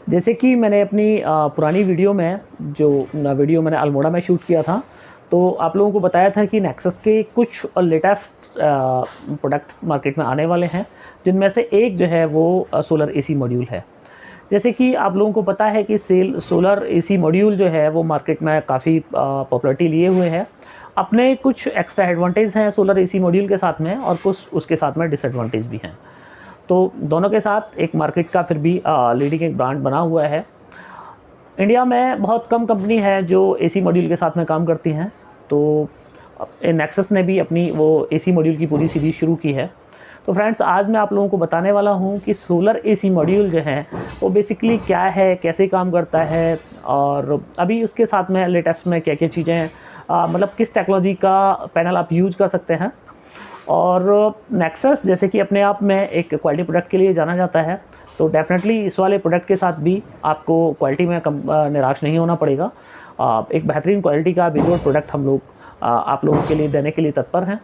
जैसे कि मैंने अपनी पुरानी वीडियो में जो वीडियो मैंने अल्मोड़ा में शूट किया था, तो आप लोगों को बताया था कि नेक्सस के कुछ लेटेस्ट प्रोडक्ट्स मार्केट में आने वाले हैं, जिनमें से एक जो है वो सोलर एसी मॉड्यूल है। जैसे कि आप लोगों को पता है कि सोलर एसी मॉड्यूल जो है वो मार्केट में काफ़ी पॉपुलरिटी लिए हुए है। अपने कुछ एक्स्ट्रा एडवांटेज हैं सोलर एसी मॉड्यूल के साथ में, और कुछ उसके साथ में डिसएडवांटेज भी हैं। तो दोनों के साथ एक मार्केट का फिर भी लीडिंग एक ब्रांड बना हुआ है। इंडिया में बहुत कम कंपनी है जो एसी मॉड्यूल के साथ में काम करती हैं, तो नेक्सस ने भी अपनी वो एसी मॉड्यूल की पूरी सीरीज़ शुरू की है। तो फ्रेंड्स, आज मैं आप लोगों को बताने वाला हूं कि सोलर एसी मॉड्यूल जो है वो बेसिकली क्या है, कैसे काम करता है, और अभी उसके साथ में लेटेस्ट में क्या क्या चीज़ें हैं, मतलब किस टेक्नोलॉजी का पैनल आप यूज कर सकते हैं। और नेक्सस जैसे कि अपने आप में एक क्वालिटी प्रोडक्ट के लिए जाना जाता है, तो डेफिनेटली इस वाले प्रोडक्ट के साथ भी आपको क्वालिटी में निराश नहीं होना पड़ेगा। एक बेहतरीन क्वालिटी का बेजोड़ प्रोडक्ट हम लोग आप लोगों के लिए देने के लिए तत्पर हैं।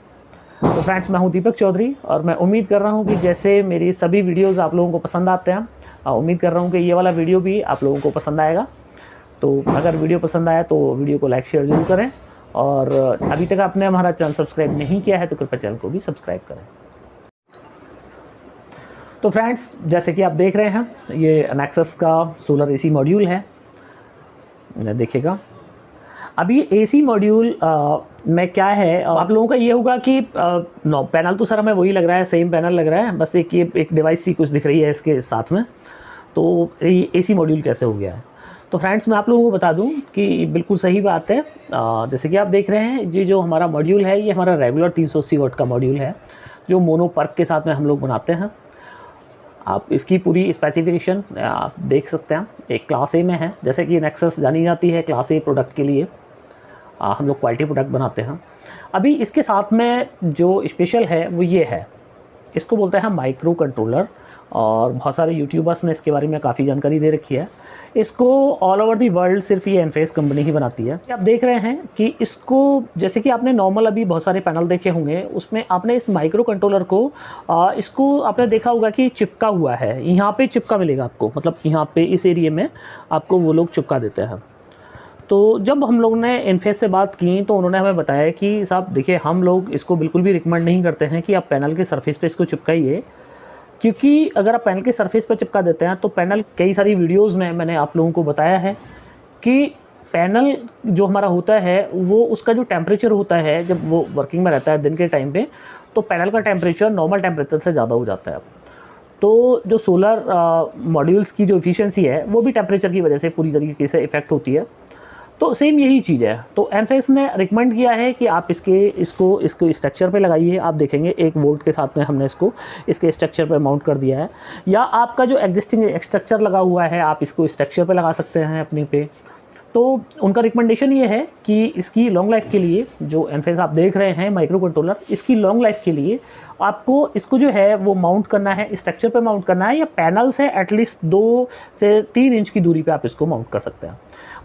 तो फ्रेंड्स, मैं हूं दीपक चौधरी, और मैं उम्मीद कर रहा हूं कि जैसे मेरी सभी वीडियोज़ आप लोगों को पसंद आते हैं, उम्मीद कर रहा हूं कि ये वाला वीडियो भी आप लोगों को पसंद आएगा। तो अगर वीडियो पसंद आया तो वीडियो को लाइक शेयर ज़रूर करें, और अभी तक आपने हमारा चैनल सब्सक्राइब नहीं किया है तो कृपया चैनल को भी सब्सक्राइब करें। तो फ्रेंड्स, जैसे कि आप देख रहे हैं, ये नेक्सस का सोलर एसी मॉड्यूल है। देखिएगा अभी एसी मॉड्यूल में क्या है, आप लोगों का ये होगा कि पैनल तो सर हमें वही लग रहा है, सेम पैनल लग रहा है, बस एक डिवाइस सी कुछ दिख रही है इसके साथ में, तो ये एसी मॉड्यूल कैसे हो गया है। तो फ्रेंड्स, मैं आप लोगों को बता दूं कि बिल्कुल सही बात है। जैसे कि आप देख रहे हैं, ये जो हमारा मॉड्यूल है ये हमारा रेगुलर 380 वाट का मॉड्यूल है, जो मोनो पर्क के साथ में हम लोग बनाते हैं। आप इसकी पूरी स्पेसिफिकेशन आप देख सकते हैं, एक क्लास ए में है। जैसे कि नेक्सस जानी जाती है क्लास ए प्रोडक्ट के लिए, हम लोग क्वालिटी प्रोडक्ट बनाते हैं। अभी इसके साथ में जो स्पेशल है वो ये है, इसको बोलते हैं माइक्रो कंट्रोलर, और बहुत सारे यूट्यूबर्स ने इसके बारे में काफ़ी जानकारी दे रखी है। इसको ऑल ओवर दी वर्ल्ड सिर्फ ये एनफेस कंपनी ही बनाती है। आप देख रहे हैं कि इसको, जैसे कि आपने नॉर्मल अभी बहुत सारे पैनल देखे होंगे, उसमें आपने इस माइक्रो कंट्रोलर को इसको आपने देखा होगा कि चिपका हुआ है, यहाँ पे चिपका मिलेगा आपको, मतलब यहाँ पे इस एरिया में आपको वो लोग चिपका देते हैं। तो जब हम लोगों ने इनफेस से बात की तो उन्होंने हमें बताया कि साहब देखिए, हम लोग इसको बिल्कुल भी रिकमेंड नहीं करते हैं कि आप पैनल के सरफेस पे इसको चिपकाइए, क्योंकि अगर आप पैनल के सरफेस पर चिपका देते हैं तो पैनल, कई सारी वीडियोस में मैंने आप लोगों को बताया है कि पैनल जो हमारा होता है वो, उसका जो टेम्परेचर होता है जब वो वर्किंग में रहता है दिन के टाइम पे, तो पैनल का टेम्परेचर नॉर्मल टेम्परेचर से ज़्यादा हो जाता है। तो जो सोलर मॉड्यूल्स की जो एफिशिएंसी है वो भी टेम्परेचर की वजह से पूरी तरीके से इफेक्ट होती है। तो सेम यही चीज़ है। तो एनफेस ने रिकमेंड किया है कि आप इसको स्ट्रक्चर पे लगाइए। आप देखेंगे 1 वोल्ट के साथ में हमने इसको इसके स्ट्रक्चर पे माउंट कर दिया है, या आपका जो एग्जिस्टिंग स्ट्रक्चर लगा हुआ है आप इसको स्ट्रक्चर पे लगा सकते हैं अपने पे। तो उनका रिकमेंडेशन ये है कि इसकी लॉन्ग लाइफ के लिए, जो एनफेस आप देख रहे हैं माइक्रो कंट्रोलर, इसकी लॉन्ग लाइफ के लिए आपको इसको जो है वो माउंट करना है, स्ट्रक्चर पे माउंट करना है, या पैनल से एटलीस्ट 2 से 3 इंच की दूरी पे आप इसको माउंट कर सकते हैं।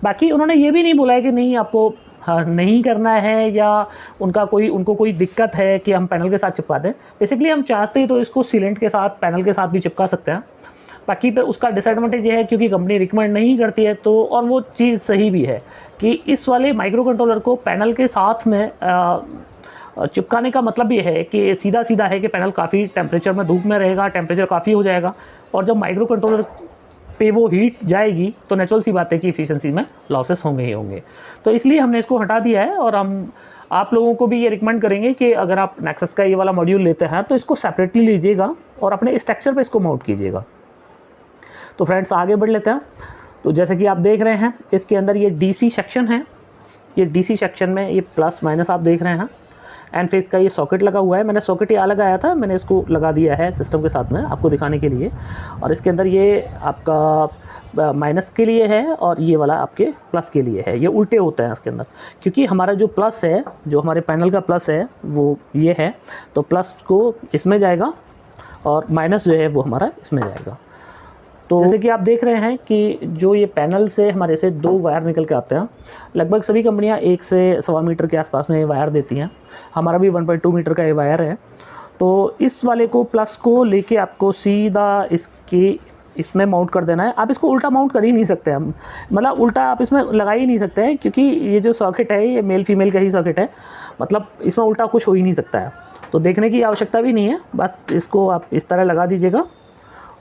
बाकी उन्होंने ये भी नहीं बोला है कि नहीं आपको नहीं करना है, या उनको कोई दिक्कत है कि हम पैनल के साथ चिपका दें। बेसिकली हम चाहते तो इसको सीलेंट के साथ, पैनल के साथ भी चिपका सकते हैं। बाकी पर उसका डिसएडवांटेज ये है क्योंकि कंपनी रिकमेंड नहीं करती है, तो और वो चीज़ सही भी है कि इस वाले माइक्रो कंट्रोलर को पैनल के साथ में चिपकाने का मतलब ये है कि सीधा सीधा है कि पैनल काफ़ी टेम्परेचर में, धूप में रहेगा, टेम्परेचर काफ़ी हो जाएगा, और जब माइक्रो कंट्रोलर पे वो हीट जाएगी तो नेचुरल सी बात है कि एफिशिएंसी में लॉसेस होंगे ही होंगे। तो इसलिए हमने इसको हटा दिया है, और हम आप लोगों को भी ये रिकमेंड करेंगे कि अगर आप नेक्सस का ये वाला मॉड्यूल लेते हैं तो इसको सेपरेटली लीजिएगा और अपने स्ट्रक्चर पे इसको माउंट कीजिएगा। तो फ्रेंड्स, आगे बढ़ लेते हैं। तो जैसे कि आप देख रहे हैं, इसके अंदर ये डीसी सेक्शन है। ये डीसी सेक्शन में ये प्लस माइनस आप देख रहे हैं। एनफेस का ये सॉकेट लगा हुआ है, मैंने सॉकेट ये अलग आया था, मैंने इसको लगा दिया है सिस्टम के साथ में आपको दिखाने के लिए। और इसके अंदर ये आपका माइनस के लिए है और ये वाला आपके प्लस के लिए है। ये उल्टे होते हैं इसके अंदर, क्योंकि हमारा जो प्लस है, जो हमारे पैनल का प्लस है वो ये है, तो प्लस को इसमें जाएगा और माइनस जो है वो हमारा इसमें जाएगा। तो जैसे कि आप देख रहे हैं कि जो ये पैनल से हमारे से 2 वायर निकल के आते हैं। लगभग सभी कंपनियां 1 से 1.25 मीटर के आसपास में ये वायर देती हैं। हमारा भी 1.2 मीटर का ये वायर है। तो इस वाले को, प्लस को लेके आपको सीधा इसके इसमें माउंट कर देना है। आप इसको उल्टा माउंट कर ही नहीं सकते हम, मतलब उल्टा आप इसमें लगा ही नहीं सकते हैं, क्योंकि ये जो सॉकेट है ये मेल फीमेल का ही सॉकेट है, मतलब इसमें उल्टा कुछ हो ही नहीं सकता है। तो देखने की आवश्यकता भी नहीं है, बस इसको आप इस तरह लगा दीजिएगा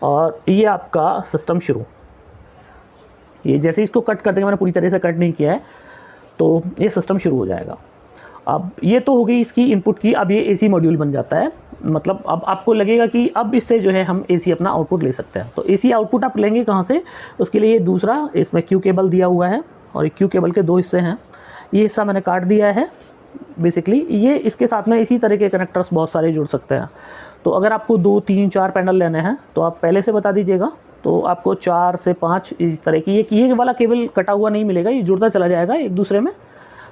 और ये आपका सिस्टम शुरू। ये जैसे इसको कट कर देंगे, मैंने पूरी तरह से कट नहीं किया है, तो ये सिस्टम शुरू हो जाएगा। अब ये तो हो गई इसकी इनपुट की। अब ये एसी मॉड्यूल बन जाता है, मतलब अब आपको लगेगा कि अब इससे जो है हम एसी अपना आउटपुट ले सकते हैं। तो एसी आउटपुट आप लेंगे कहाँ से, उसके लिए दूसरा इसमें क्यू केबल दिया हुआ है, और क्यू केबल के 2 हिस्से हैं। ये हिस्सा मैंने काट दिया है बेसिकली। ये इसके साथ में इसी तरह के कनेक्टर्स बहुत सारे जुड़ सकते हैं। तो अगर आपको 2, 3, 4 पैनल लेने हैं तो आप पहले से बता दीजिएगा, तो आपको 4 से 5 इस तरह की ये वाला केबल कटा हुआ नहीं मिलेगा, ये जुड़ता चला जाएगा एक दूसरे में।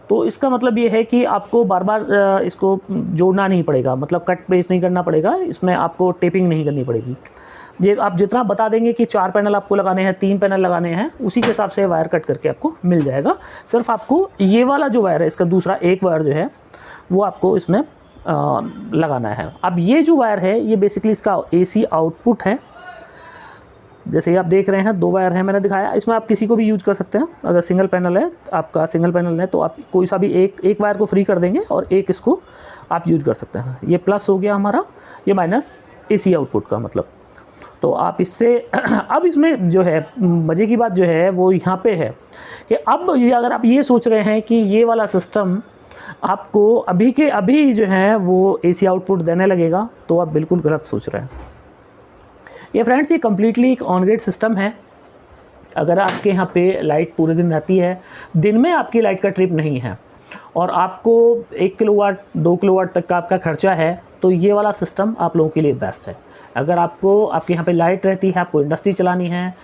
तो इसका मतलब ये है कि आपको बार बार इसको जोड़ना नहीं पड़ेगा, मतलब कट पेस्ट नहीं करना पड़ेगा, इसमें आपको टेपिंग नहीं करनी पड़ेगी। ये आप जितना बता देंगे कि 4 पैनल आपको लगाने हैं, 3 पैनल लगाने हैं, उसी के हिसाब से वायर कट करके आपको मिल जाएगा। सिर्फ आपको ये वाला जो वायर है, इसका दूसरा एक वायर जो है वो आपको इसमें लगाना है। अब ये जो वायर है ये बेसिकली इसका एसी आउटपुट है। जैसे आप देख रहे हैं 2 वायर हैं, मैंने दिखाया। इसमें आप किसी को भी यूज कर सकते हैं। अगर सिंगल पैनल है, आपका सिंगल पैनल है, तो आप कोई सा भी एक वायर को फ्री कर देंगे और एक इसको आप यूज कर सकते हैं। ये प्लस हो गया हमारा, ये माइनस एसी आउटपुट का मतलब। तो आप इससे अब इसमें जो है मज़े की बात जो है वो यहाँ पे है कि अब ये अगर आप ये सोच रहे हैं कि ये वाला सिस्टम आपको अभी के अभी जो है वो एसी आउटपुट देने लगेगा, तो आप बिल्कुल गलत सोच रहे हैं। ये फ्रेंड्स, ये कम्प्लीटली एक ऑन ग्रिड सिस्टम है। अगर आपके यहाँ पे लाइट पूरे दिन रहती है, दिन में आपकी लाइट का ट्रिप नहीं है, और आपको 1 किलोवाट 2 किलोवाट तक का आपका खर्चा है, तो ये वाला सिस्टम आप लोगों के लिए बेस्ट है। अगर आपको आपके यहाँ पे लाइट रहती है, आपको इंडस्ट्री चलानी है,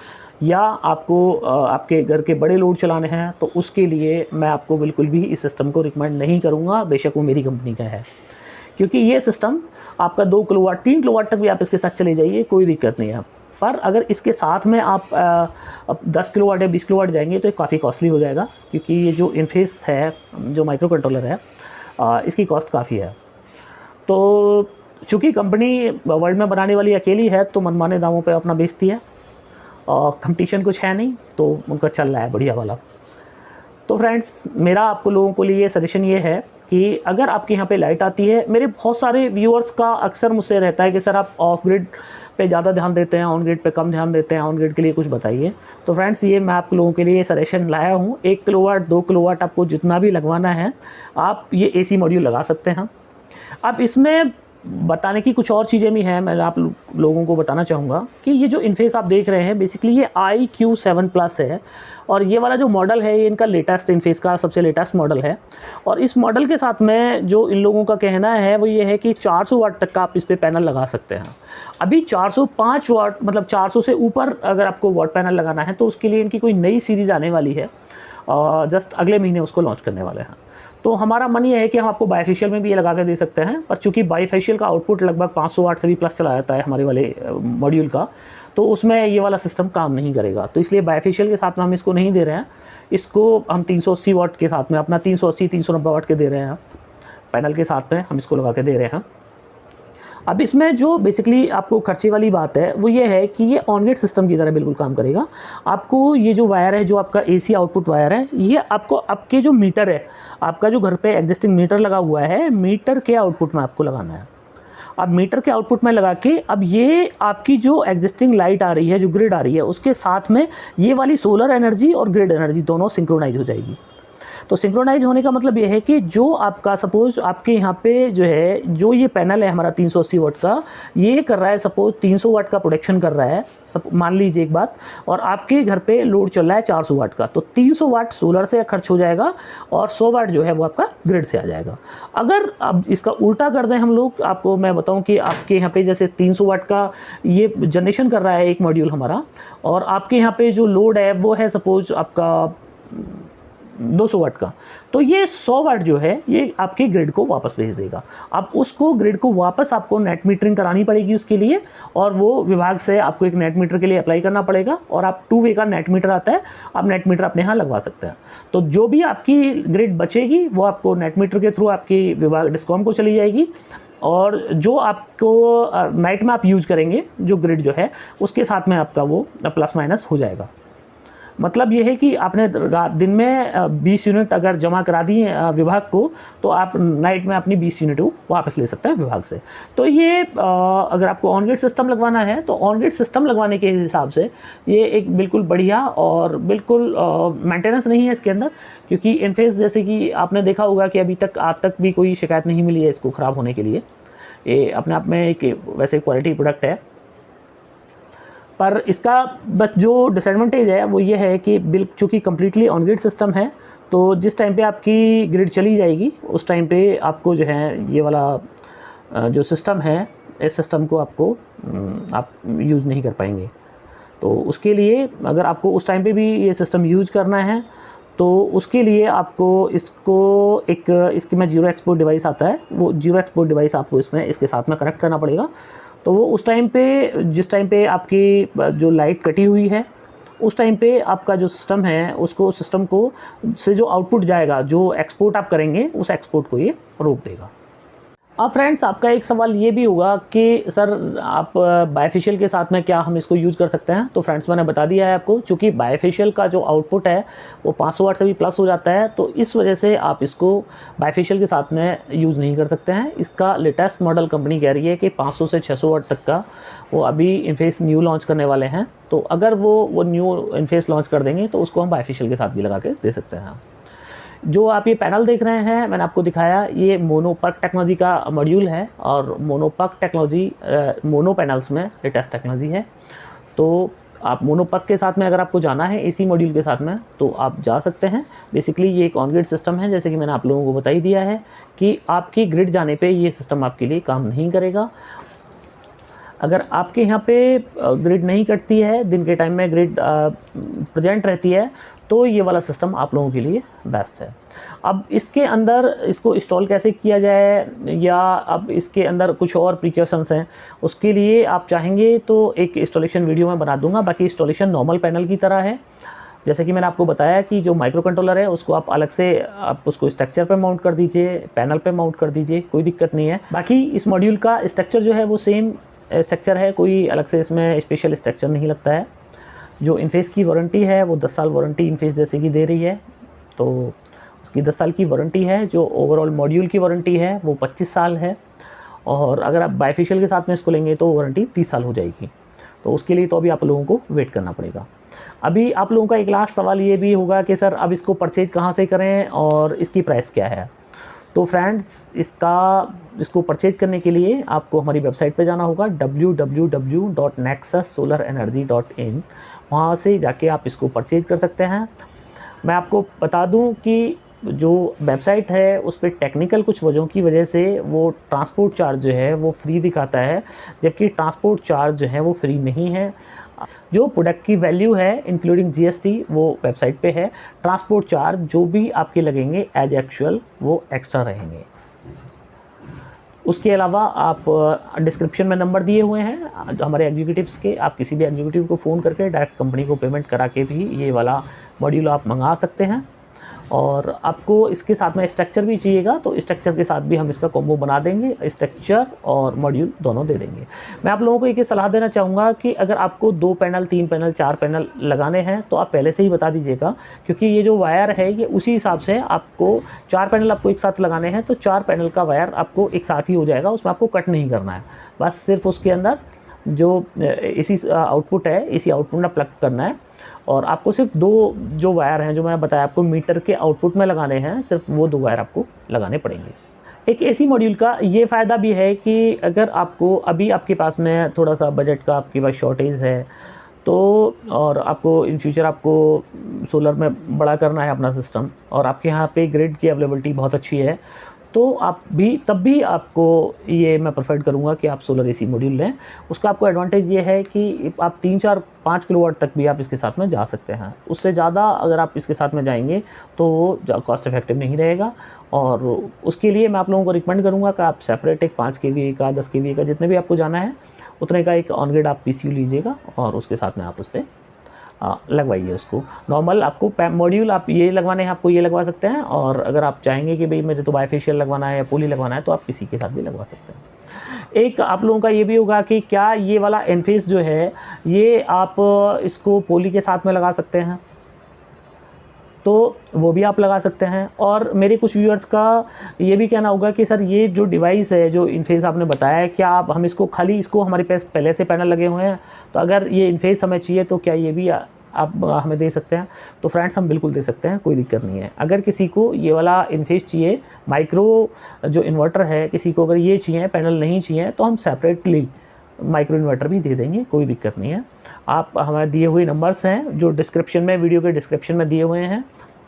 या आपको आपके घर के बड़े लोड चलाने हैं, तो उसके लिए मैं आपको बिल्कुल भी इस सिस्टम को रिकमेंड नहीं करूँगा, बेशक वो मेरी कंपनी का है। क्योंकि ये सिस्टम आपका 2 किलोवाट 3 किलोवाट तक भी आप इसके साथ चले जाइए, कोई दिक्कत नहीं है। पर अगर इसके साथ में आप 10 किलोवाट या 20 किलोवाट जाएंगे तो ये काफ़ी कॉस्टली हो जाएगा, क्योंकि ये जो इनफेस है, जो माइक्रो कंट्रोलर है, इसकी कॉस्ट काफ़ी है। तो चूँकि कंपनी वर्ल्ड में बनाने वाली अकेली है, तो मनमाने दामों पे अपना बेचती है, और कंपटीशन कुछ है नहीं, तो उनका चल रहा है बढ़िया वाला। तो फ्रेंड्स, मेरा आपको लोगों के लिए सजेशन ये है कि अगर आपके यहाँ पे लाइट आती है, मेरे बहुत सारे व्यूअर्स का अक्सर मुझसे रहता है कि सर आप ऑफ ग्रिड पे ज़्यादा ध्यान देते हैं, ऑन ग्रिड पे कम ध्यान देते हैं, ऑन ग्रिड के लिए कुछ बताइए। तो फ्रेंड्स, ये मैं आप लोगों के लिए सजेशन लाया हूँ। 1 किलोवाट 2 किलोवाट आपको जितना भी लगवाना है, आप ये एसी मॉड्यूल लगा सकते हैं। अब इसमें बताने की कुछ और चीज़ें भी हैं, मैं आप लोगों को बताना चाहूँगा कि ये जो इनफेस आप देख रहे हैं, बेसिकली ये IQ7 प्लस है, और ये वाला जो मॉडल है ये इनका लेटेस्ट इनफेस का सबसे लेटेस्ट मॉडल है। और इस मॉडल के साथ में जो इन लोगों का कहना है वो ये है कि 400 वाट तक का आप इस पर पैनल लगा सकते हैं। अभी 405 वाट, मतलब 400 से ऊपर अगर आपको वाट पैनल लगाना है, तो उसके लिए इनकी कोई नई सीरीज़ आने वाली है, और जस्ट अगले महीने उसको लॉन्च करने वाले हैं। तो हमारा मन ये है कि हम आपको बाईफेशियल में भी ये लगा के दे सकते हैं, पर चूंकि बाईफेशियल का आउटपुट लगभग 500 वाट से भी प्लस चला जाता है हमारे वाले मॉड्यूल का, तो उसमें ये वाला सिस्टम काम नहीं करेगा। तो इसलिए बाईफेशियल के साथ में हम इसको नहीं दे रहे हैं, इसको हम 380 वाट के साथ में अपना 380-390 वाट के दे रहे हैं, पैनल के साथ में हम इसको लगा के दे रहे हैं। अब इसमें जो बेसिकली आपको खर्चे वाली बात है वो ये है कि ये ऑन ग्रिड सिस्टम की तरह बिल्कुल काम करेगा। आपको ये जो वायर है, जो आपका एसी आउटपुट वायर है, ये आपको आपके जो मीटर है, आपका जो घर पे एग्जिस्टिंग मीटर लगा हुआ है, मीटर के आउटपुट में आपको लगाना है। अब मीटर के आउटपुट में लगा के, अब ये आपकी जो एग्जिस्टिंग लाइट आ रही है, जो ग्रिड आ रही है, उसके साथ में ये वाली सोलर एनर्जी और ग्रिड एनर्जी दोनों सिंक्रोनाइज हो जाएगी। तो सिंक्रोनाइज होने का मतलब ये है कि जो आपका सपोज आपके यहाँ पे जो है, जो ये पैनल है हमारा 380 वाट का, ये कर रहा है सपोज 300 वाट का प्रोडक्शन कर रहा है, मान लीजिए एक बात, और आपके घर पे लोड चल रहा है 400 वाट का, तो 300 वाट सोलर से खर्च हो जाएगा और 100 वाट जो है वो आपका ग्रिड से आ जाएगा। अगर अब इसका उल्टा कर दें हम लोग, आपको मैं बताऊँ कि आपके यहाँ पे जैसे 300 वाट का ये जनरेशन कर रहा है एक मॉड्यूल हमारा, और आपके यहाँ पे जो लोड है वो है सपोज आपका 200 वाट का, तो ये 100 वाट जो है ये आपके ग्रिड को वापस भेज देगा। अब उसको ग्रिड को वापस आपको नेट मीटरिंग करानी पड़ेगी उसके लिए, और वो विभाग से आपको एक नेट मीटर के लिए अप्लाई करना पड़ेगा, और आप 2 वे का नेट मीटर आता है, आप नेट मीटर अपने यहाँ लगवा सकते हैं। तो जो भी आपकी ग्रिड बचेगी वो आपको नेट मीटर के थ्रू आपकी विभाग डिस्कॉम को चली जाएगी, और जो आपको नाइट में आप यूज़ करेंगे जो ग्रिड जो है उसके साथ में आपका वो प्लस माइनस हो जाएगा। मतलब ये है कि आपने दिन में 20 यूनिट अगर जमा करा दी विभाग को, तो आप नाइट में अपनी 20 यूनिट वापस ले सकते हैं विभाग से। तो ये अगर आपको ऑन ग्रिड सिस्टम लगवाना है तो ऑन ग्रिड सिस्टम लगवाने के हिसाब से ये एक बिल्कुल बढ़िया और बिल्कुल मेंटेनेंस नहीं है इसके अंदर, क्योंकि इनफेस जैसे कि आपने देखा होगा कि अभी तक आज तक भी कोई शिकायत नहीं मिली है इसको ख़राब होने के लिए। ये अपने आप में एक वैसे क्वालिटी प्रोडक्ट है, पर इसका बस जो डिसएडवांटेज है वो ये है कि चूँकि कम्प्लीटली ऑन ग्रिड सिस्टम है, तो जिस टाइम पे आपकी ग्रिड चली जाएगी उस टाइम पे आपको जो है ये वाला जो सिस्टम है, इस सिस्टम को आपको आप यूज़ नहीं कर पाएंगे। तो उसके लिए अगर आपको उस टाइम पे भी ये सिस्टम यूज़ करना है तो उसके लिए आपको इसके में जीरो एक्सपोर्ट डिवाइस आता है, वो जीरो एक्सपोर्ट डिवाइस आपको इसके साथ में कनेक्ट करना पड़ेगा। तो वो उस टाइम पे जिस टाइम पे आपकी जो लाइट कटी हुई है उस टाइम पे आपका जो सिस्टम है उसको सिस्टम को से जो आउटपुट जाएगा, जो एक्सपोर्ट आप करेंगे उस एक्सपोर्ट को ये रोक देगा। अब फ्रेंड्स आपका एक सवाल ये भी होगा कि सर आप बायफेशियल के साथ में क्या हम इसको यूज़ कर सकते हैं। तो फ्रेंड्स मैंने बता दिया है आपको, चूँकि बायफेशियल का जो आउटपुट है वो 500 वाट से भी प्लस हो जाता है, तो इस वजह से आप इसको बायफेशियल के साथ में यूज़ नहीं कर सकते हैं। इसका लेटेस्ट मॉडल कंपनी कह रही है कि 500 से 600 वाट तक का वो अभी इनफेस न्यू लॉन्च करने वाले हैं। तो अगर वो न्यू इनफेस लॉन्च कर देंगे तो उसको हम बायफेशियल के साथ भी लगा के दे सकते हैं। जो आप ये पैनल देख रहे हैं मैंने आपको दिखाया, ये मोनोपर्क टेक्नोलॉजी का मॉड्यूल है और मोनोपर्क टेक्नोलॉजी मोनो पैनल्स में लेटेस्ट टेक्नोलॉजी है। तो आप मोनोपर्क के साथ में अगर आपको जाना है एसी मॉड्यूल के साथ में तो आप जा सकते हैं। बेसिकली ये एक ऑन ग्रिड सिस्टम है, जैसे कि मैंने आप लोगों को बता ही दिया है कि आपकी ग्रिड जाने पे ये सिस्टम आपके लिए काम नहीं करेगा। अगर आपके यहाँ पे ग्रिड नहीं कटती है, दिन के टाइम में ग्रिड प्रेजेंट रहती है, तो ये वाला सिस्टम आप लोगों के लिए बेस्ट है। अब इसके अंदर इसको इंस्टॉल कैसे किया जाए या अब इसके अंदर कुछ और प्रिकॉशंस हैं, उसके लिए आप चाहेंगे तो एक इंस्टॉलेशन वीडियो मैं बना दूंगा। बाकी इंस्टॉलेशन नॉर्मल पैनल की तरह है, जैसे कि मैंने आपको बताया कि जो माइक्रो कंट्रोलर है उसको आप अलग से आप उसको स्ट्रक्चर पे माउंट कर दीजिए, पैनल पे माउंट कर दीजिए, कोई दिक्कत नहीं है। बाकी इस मॉड्यूल का स्ट्रक्चर जो है वो सेम स्ट्रक्चर है, कोई अलग से इसमें स्पेशल स्ट्रक्चर नहीं लगता है। जो इनफेस की वारंटी है वो 10 साल वारंटी इनफेस जैसे कि दे रही है, तो उसकी 10 साल की वारंटी है। जो ओवरऑल मॉड्यूल की वारंटी है वो 25 साल है, और अगर आप बायफेशियल के साथ में इसको लेंगे तो वारंटी 30 साल हो जाएगी। तो उसके लिए तो अभी आप लोगों को वेट करना पड़ेगा। अभी आप लोगों का एक लास्ट सवाल ये भी होगा कि सर अब इसको परचेज कहाँ से करें और इसकी प्राइस क्या है। तो फ्रेंड्स इसको परचेज करने के लिए आपको हमारी वेबसाइट पे जाना होगा www.nexussolarenergy.in। वहाँ से जाके आप इसको परचेज कर सकते हैं। मैं आपको बता दूं कि जो वेबसाइट है उस पर टेक्निकल कुछ वजहों की वजह से वो ट्रांसपोर्ट चार्ज जो है वो फ्री दिखाता है, जबकि ट्रांसपोर्ट चार्ज जो है वो फ्री नहीं है। जो प्रोडक्ट की वैल्यू है इंक्लूडिंग जीएसटी वो वेबसाइट पे है। ट्रांसपोर्ट चार्ज जो भी आपके लगेंगे एज एक्चुअल वो एक्स्ट्रा रहेंगे। उसके अलावा आप डिस्क्रिप्शन में नंबर दिए हुए हैं हमारे एग्जीक्यूटिव्स के, आप किसी भी एग्जीक्यूटिव को फ़ोन करके डायरेक्ट कंपनी को पेमेंट करा के भी ये वाला मॉड्यूल आप मंगा सकते हैं। और आपको इसके साथ में स्ट्रक्चर भी चाहिएगा तो स्ट्रक्चर के साथ भी हम इसका कॉम्बो बना देंगे, स्ट्रक्चर और मॉड्यूल दोनों दे देंगे। मैं आप लोगों को एक सलाह देना चाहूँगा कि अगर आपको 2 पैनल 3 पैनल 4 पैनल लगाने हैं तो आप पहले से ही बता दीजिएगा, क्योंकि ये जो वायर है ये उसी हिसाब से आपको 4 पैनल आपको एक साथ लगाने हैं तो 4 पैनल का वायर आपको एक साथ ही हो जाएगा, उसमें आपको कट नहीं करना है। बस सिर्फ उसके अंदर जो इसी आउटपुट है इसी आउटपुट में प्लग करना है, और आपको सिर्फ 2 जो वायर हैं जो मैं बताया आपको मीटर के आउटपुट में लगाने हैं, सिर्फ वो 2 वायर आपको लगाने पड़ेंगे। एक एसी मॉड्यूल का ये फ़ायदा भी है कि अगर आपको अभी आपके पास में थोड़ा सा बजट का आपके पास शॉर्टेज है तो, और आपको इन फ्यूचर आपको सोलर में बड़ा करना है अपना सिस्टम और आपके यहाँ पे ग्रिड की अवेलेबिलिटी बहुत अच्छी है, तो आप भी तब भी आपको ये मैं प्रेफर करूँगा कि आप सोलर एसी मॉड्यूल लें। उसका आपको एडवांटेज ये है कि आप 3, 4, 5 किलोवाट तक भी आप इसके साथ में जा सकते हैं। उससे ज़्यादा अगर आप इसके साथ में जाएंगे तो वो कॉस्ट इफेक्टिव नहीं रहेगा, और उसके लिए मैं आप लोगों को रिकमेंड करूँगा कि आप सेपरेट एक 5 kVA का 10 kVA का जितने भी आपको जाना है उतने का एक ऑन ग्रिड आप PCU लीजिएगा और उसके साथ में आप उस पर लगवाइए उसको। नॉर्मल आपको मॉड्यूल आप ये लगवाने हैं, आपको ये लगवा सकते हैं, और अगर आप चाहेंगे कि भाई मेरे तो बायफेशियल लगवाना है या पोली लगवाना है तो आप किसी के साथ भी लगवा सकते हैं। एक आप लोगों का ये भी होगा कि क्या ये वाला एनफेस जो है ये आप इसको पोली के साथ में लगा सकते हैं, तो वो भी आप लगा सकते हैं। और मेरे कुछ व्यूअर्स का ये भी कहना होगा कि सर ये जो डिवाइस है, जो इनफेस आपने बताया है, क्या आप हम इसको खाली इसको हमारे पास पहले से पैनल लगे हुए हैं, तो अगर ये इनफेस हमें चाहिए तो क्या ये भी आप हमें दे सकते हैं? तो फ्रेंड्स हम बिल्कुल दे सकते हैं, कोई दिक्कत नहीं है। अगर किसी को ये वाला इनफेस चाहिए, माइक्रो जो इन्वर्टर है, किसी को अगर ये चाहिए, पैनल नहीं चाहिए, तो हम सेपरेटली माइक्रो इन्वर्टर भी दे देंगे, कोई दिक्कत नहीं है। आप हमारे दिए हुए नंबर्स हैं जो डिस्क्रिप्शन में, वीडियो के डिस्क्रिप्शन में दिए हुए हैं,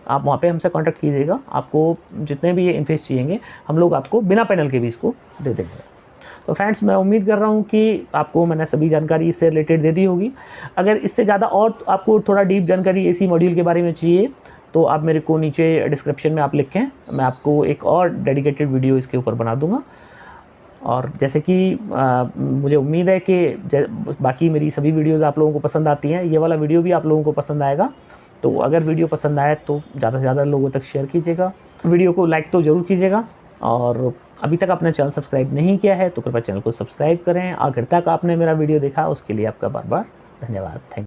आप वहाँ पे हमसे कांटेक्ट कीजिएगा। आपको जितने भी ये इनफेस चाहिए हम लोग आपको बिना पैनल के भी इसको दे देंगे। तो फ्रेंड्स मैं उम्मीद कर रहा हूँ कि आपको मैंने सभी जानकारी इससे रिलेटेड दे दी होगी। अगर इससे ज़्यादा और आपको थोड़ा डीप जानकारी एसी मॉड्यूल के बारे में चाहिए तो आप मेरे को नीचे डिस्क्रिप्शन में आप लिखें, मैं आपको एक और डेडिकेटेड वीडियो इसके ऊपर बना दूँगा। और जैसे कि मुझे उम्मीद है कि बाकी मेरी सभी वीडियोज़ आप लोगों को पसंद आती हैं, ये वाला वीडियो भी आप लोगों को पसंद आएगा। तो अगर वीडियो पसंद आए तो ज़्यादा से ज़्यादा लोगों तक शेयर कीजिएगा, वीडियो को लाइक तो ज़रूर कीजिएगा। और अभी तक आपने चैनल सब्सक्राइब नहीं किया है तो कृपया चैनल को सब्सक्राइब करें। आखिर तक आपने मेरा वीडियो देखा उसके लिए आपका बार बार धन्यवाद। Thank you.